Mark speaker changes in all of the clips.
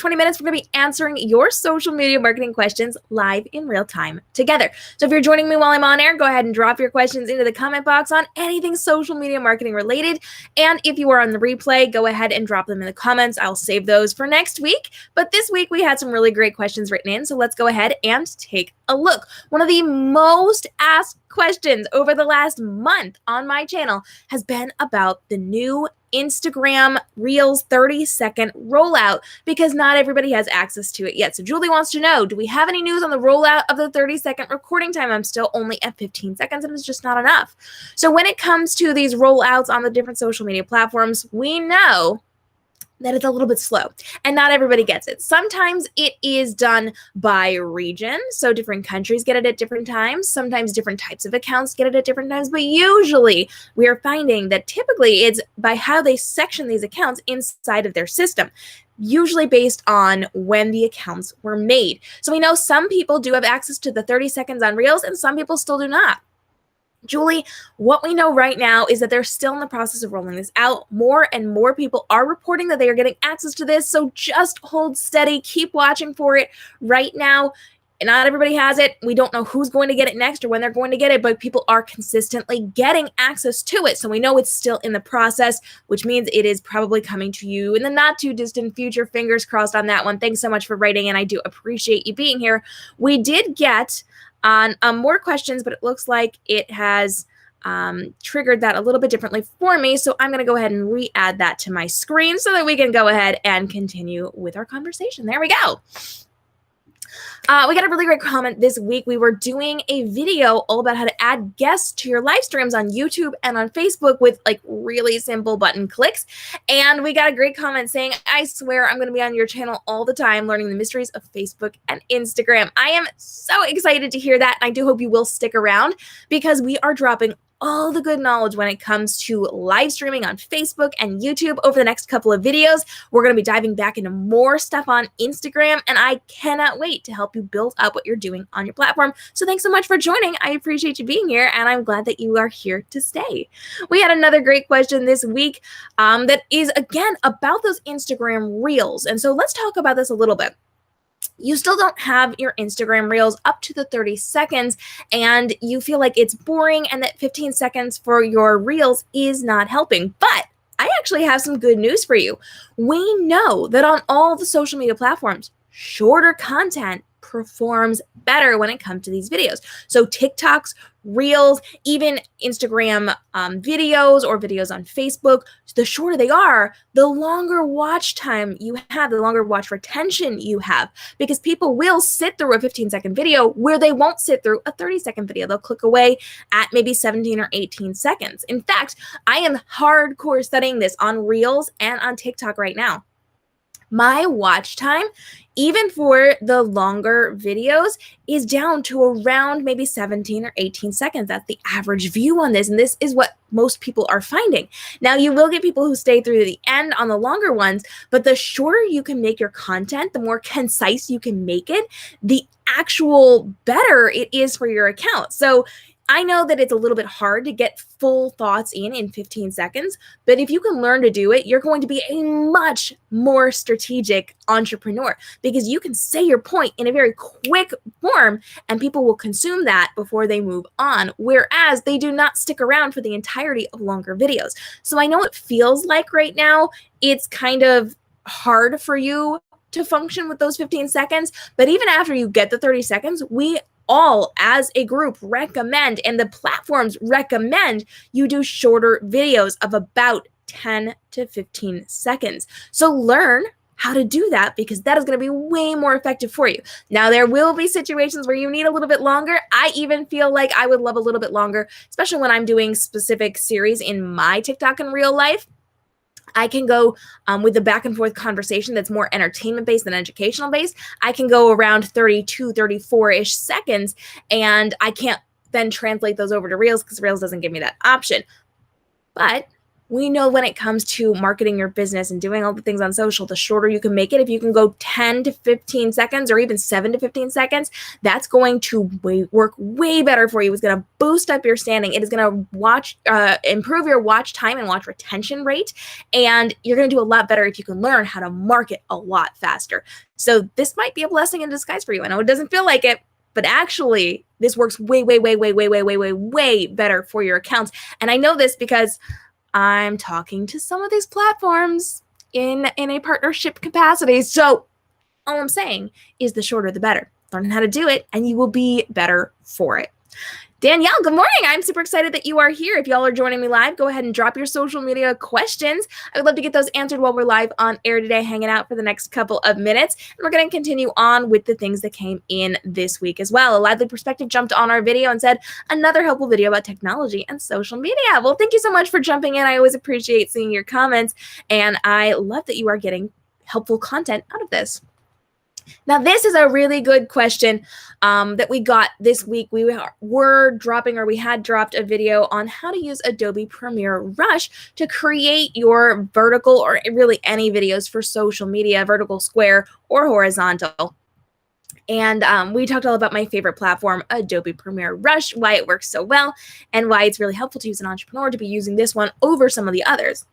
Speaker 1: 20 minutes, we're going to be answering your social media marketing questions live in real time together. So if you're joining me while I'm on air, go ahead and drop your questions into the comment box on anything social media marketing related. And if you are on the replay, go ahead and drop them in the comments. I'll save those for next week. But this week we had some really great questions written in. So let's go ahead and take a look. One of the most asked questions over the last month on my channel has been about the new Instagram Reels 30-second rollout, because not everybody has access to it yet. So Julie wants to know, do we have any news on the rollout of the 30-second recording time? I'm still only at 15 seconds and it's just not enough. So when it comes to these rollouts on the different social media platforms, we know that it's a little bit slow and not everybody gets it. Sometimes it is done by region. So different countries get it at different times. Sometimes different types of accounts get it at different times, but usually we are finding that typically it's by how they section these accounts inside of their system, usually based on when the accounts were made. So we know some people do have access to the 30 seconds on Reels and some people still do not. Julie, what we know right now is that they're still in the process of rolling this out. More and more people are reporting that they are getting access to this. So just hold steady, keep watching for it. Right now, not everybody has it. We don't know who's going to get it next or when they're going to get it, but people are consistently getting access to it. So we know it's still in the process, which means it is probably coming to you in the not too distant future. Fingers crossed on that one. Thanks so much for writing in. I do appreciate you being here. We did get on more questions, but it looks like it has triggered that a little bit differently for me. So I'm going to go ahead and re-add that to my screen so that we can go ahead and continue with our conversation. There we go. We got a really great comment this week. We were doing a video all about how to add guests to your live streams on YouTube and on Facebook with like really simple button clicks. And we got a great comment saying, I swear I'm going to be on your channel all the time learning the mysteries of Facebook and Instagram. I am so excited to hear that. And I do hope you will stick around because we are dropping all the good knowledge when it comes to live streaming on Facebook and YouTube over the next couple of videos. We're going to be diving back into more stuff on Instagram, and I cannot wait to help you build up what you're doing on your platform. So thanks so much for joining. I appreciate you being here, and I'm glad that you are here to stay. We had another great question this week that is, again, about those Instagram Reels. And so let's talk about this a little bit. You still don't have your Instagram Reels up to the 30 seconds and you feel like it's boring and that 15 seconds for your Reels is not helping. But I actually have some good news for you. We know that on all the social media platforms, shorter content performs better when it comes to these videos. So TikToks, Reels, even Instagram videos or videos on Facebook, the shorter they are, the longer watch time you have, the longer watch retention you have, because people will sit through a 15-second video where they won't sit through a 30-second video. They'll click away at maybe 17 or 18 seconds. In fact, I am hardcore studying this on Reels and on TikTok right now. My watch time, even for the longer videos, is down to around maybe 17 or 18 seconds. That's the average view on this, and this is what most people are finding. Now, you will get people who stay through the end on the longer ones, but the shorter you can make your content, the more concise you can make it, the actual better it is for your account. So I know that it's a little bit hard to get full thoughts in 15 seconds, but if you can learn to do it, you're going to be a much more strategic entrepreneur because you can say your point in a very quick form and people will consume that before they move on, whereas they do not stick around for the entirety of longer videos. So I know it feels like right now it's kind of hard for you to function with those 15 seconds, but even after you get the 30 seconds, we all as a group recommend, and the platforms recommend, you do shorter videos of about 10 to 15 seconds. So learn how to do that because that is going to be way more effective for you. Now, there will be situations where you need a little bit longer. I even feel like I would love a little bit longer, especially when I'm doing specific series in my TikTok and real life. I can go with the back and forth conversation that's more entertainment based than educational based. I can go around 32, 34-ish seconds, and I can't then translate those over to Reels because Reels doesn't give me that option. But we know when it comes to marketing your business and doing all the things on social, the shorter you can make it, if you can go 10 to 15 seconds or even 7 to 15 seconds, that's going to work way better for you. It's going to boost up your standing. It is going to improve your watch time and watch retention rate. And you're going to do a lot better if you can learn how to market a lot faster. So this might be a blessing in disguise for you. I know it doesn't feel like it, but actually this works way better for your accounts. And I know this because I'm talking to some of these platforms in a partnership capacity. So all I'm saying is the shorter the better. Learn how to do it and you will be better for it. Danielle, good morning. I'm super excited that you are here. If y'all are joining me live, go ahead and drop your social media questions. I would love to get those answered while we're live on air today, hanging out for the next couple of minutes. And we're going to continue on with the things that came in this week as well. A Lively Perspective jumped on our video and said, another helpful video about technology and social media. Well, thank you so much for jumping in. I always appreciate seeing your comments. And I love that you are getting helpful content out of this. Now, this is a really good question that we got this week. We had dropped a video on how to use Adobe Premiere Rush to create your vertical or really any videos for social media, vertical, square, or horizontal. And we talked all about my favorite platform, Adobe Premiere Rush, why it works so well, and why it's really helpful to use an entrepreneur to be using this one over some of the others.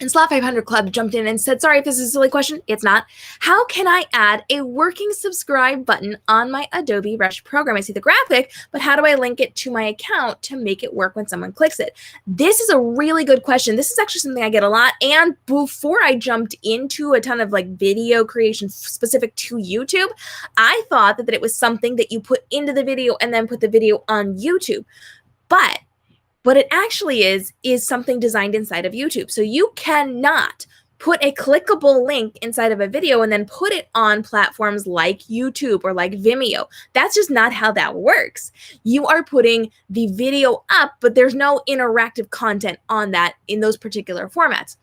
Speaker 1: And Slot 500 Club jumped in and said, sorry if this is a silly question. It's not. How can I add a working subscribe button on my Adobe Rush program? I see the graphic, but how do I link it to my account to make it work when someone clicks it? This is a really good question. This is actually something I get a lot. And before I jumped into a ton of like video creation specific to YouTube, I thought that it was something that you put into the video and then put the video on YouTube. But what it actually is something designed inside of YouTube. So you cannot put a clickable link inside of a video and then put it on platforms like YouTube or like Vimeo. That's just not how that works. You are putting the video up, but there's no interactive content on that in those particular formats.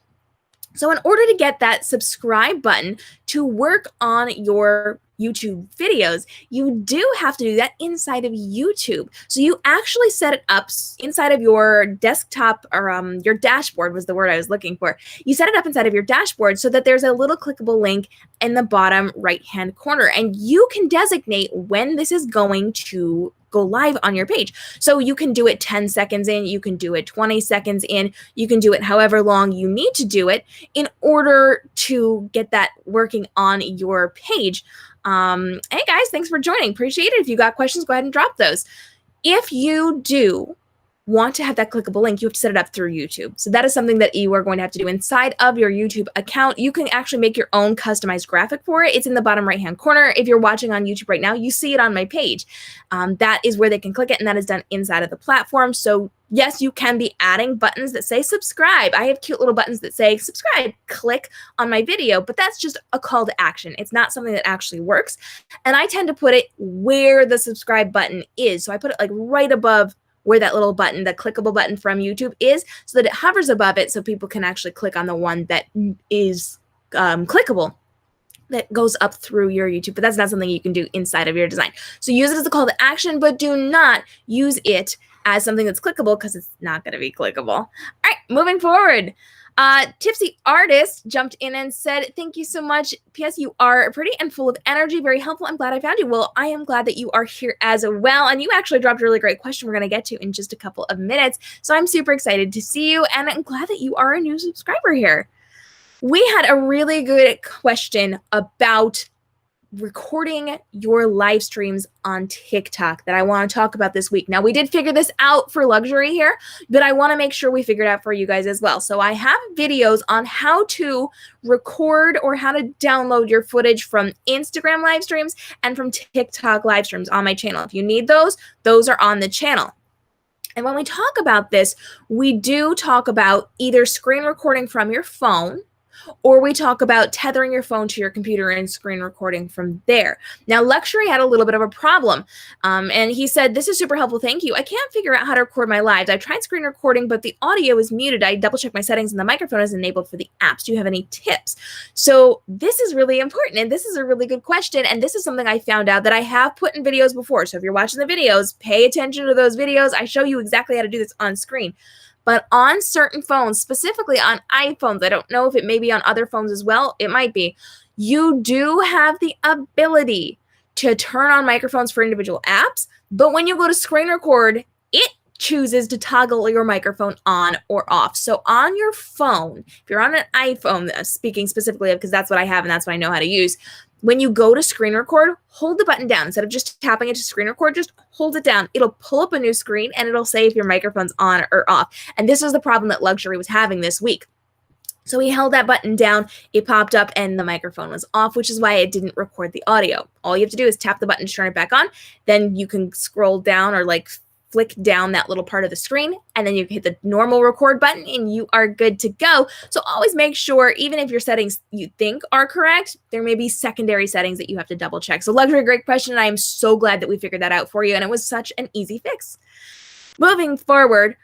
Speaker 1: So in order to get that subscribe button to work on your YouTube videos, you do have to do that inside of YouTube. So you actually set it up inside of your desktop, or your dashboard was the word I was looking for. You set it up inside of your dashboard so that there's a little clickable link in the bottom right-hand corner, and you can designate when this is going to go live on your page. So you can do it 10 seconds in, you can do it 20 seconds in, you can do it however long you need to do it in order to get that working on your page. Hey guys, thanks for joining. Appreciate it. If you got questions, go ahead and drop those. If you do want to have that clickable link, you have to set it up through YouTube. So that is something that you are going to have to do inside of your YouTube account. You can actually make your own customized graphic for it. It's in the bottom right-hand corner. If you're watching on YouTube right now, you see it on my page. That is where they can click it, and that is done inside of the platform. So yes, you can be adding buttons that say subscribe. I have cute little buttons that say subscribe, click on my video, but that's just a call to action. It's not something that actually works. And I tend to put it where the subscribe button is. So I put it like right above where that little button, the clickable button from YouTube is, so that it hovers above it so people can actually click on the one that is clickable, that goes up through your YouTube. But that's not something you can do inside of your design. So use it as a call to action, but do not use it as something that's clickable because it's not going to be clickable. All right, moving forward. Tipsy Artist jumped in and said, thank you so much. P.S. You are pretty and full of energy. Very helpful. I'm glad I found you. Well, I am glad that you are here as well. And you actually dropped a really great question we're going to get to in just a couple of minutes. So I'm super excited to see you. And I'm glad that you are a new subscriber here. We had a really good question about recording your live streams on TikTok that I want to talk about this week. Now, we did figure this out for luxury here, but I want to make sure we figure it out for you guys as well. So I have videos on how to record or how to download your footage from Instagram live streams and from TikTok live streams on my channel. If you need those, those are on the channel. And when we talk about this, we do talk about either screen recording from your phone, or we talk about tethering your phone to your computer and screen recording from there. Now, Luxury had a little bit of a problem. And he said, this is super helpful. Thank you. I can't figure out how to record my lives. I tried screen recording, but the audio is muted. I double checked my settings and the microphone is enabled for the apps. Do you have any tips? So this is really important. And this is a really good question. And this is something I found out that I have put in videos before. So if you're watching the videos, pay attention to those videos. I show you exactly how to do this on screen. but on certain phones, specifically on iPhones, I don't know if it may be on other phones as well, it might be, you do have the ability to turn on microphones for individual apps, but when you go to screen record, it chooses to toggle your microphone on or off. So on your phone, if you're on an iPhone, speaking specifically of, because that's what I have and that's what I know how to use, when you go to screen record, hold the button down. Instead of just tapping it to screen record, just hold it down. It'll pull up a new screen and it'll say if your microphone's on or off. And this is the problem that Luxury was having this week. So he held that button down, it popped up, and the microphone was off, which is why it didn't record the audio. All you have to do is tap the button to turn it back on. Then you can scroll down or like flick down that little part of the screen, and then you hit the normal record button and you are good to go. So always make sure, even if your settings you think are correct, there may be secondary settings that you have to double check. So Luxury, great question, and I am so glad that we figured that out for you, and it was such an easy fix. Moving forward,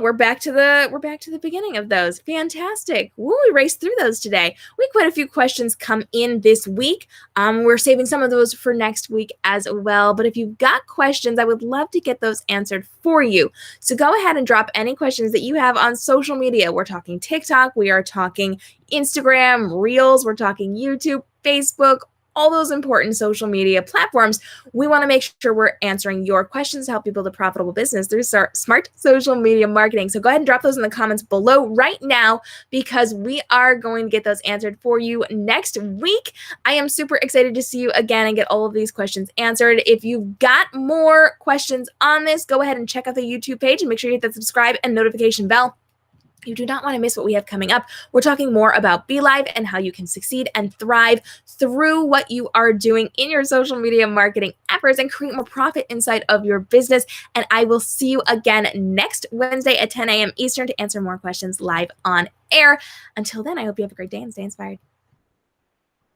Speaker 1: we're back to the beginning of those. Fantastic. Woo, we raced through those today. We had quite a few questions come in this week. We're saving some of those for next week as well. But if you've got questions, I would love to get those answered for you. So go ahead and drop any questions that you have on social media. We're talking TikTok, we are talking Instagram, Reels, we're talking YouTube, Facebook, all those important social media platforms. We want to make sure we're answering your questions to help you build a profitable business through smart social media marketing. So go ahead and drop those in the comments below right now, because we are going to get those answered for you next week. I am super excited to see you again and get all of these questions answered. If you've got more questions on this, go ahead and check out the YouTube page and make sure you hit that subscribe and notification bell. You do not want to miss what we have coming up. We're talking more about BeLive and how you can succeed and thrive through what you are doing in your social media marketing efforts and create more profit inside of your business. And I will see you again next Wednesday at 10 a.m. Eastern to answer more questions live on air. Until then, I hope you have a great day and stay inspired.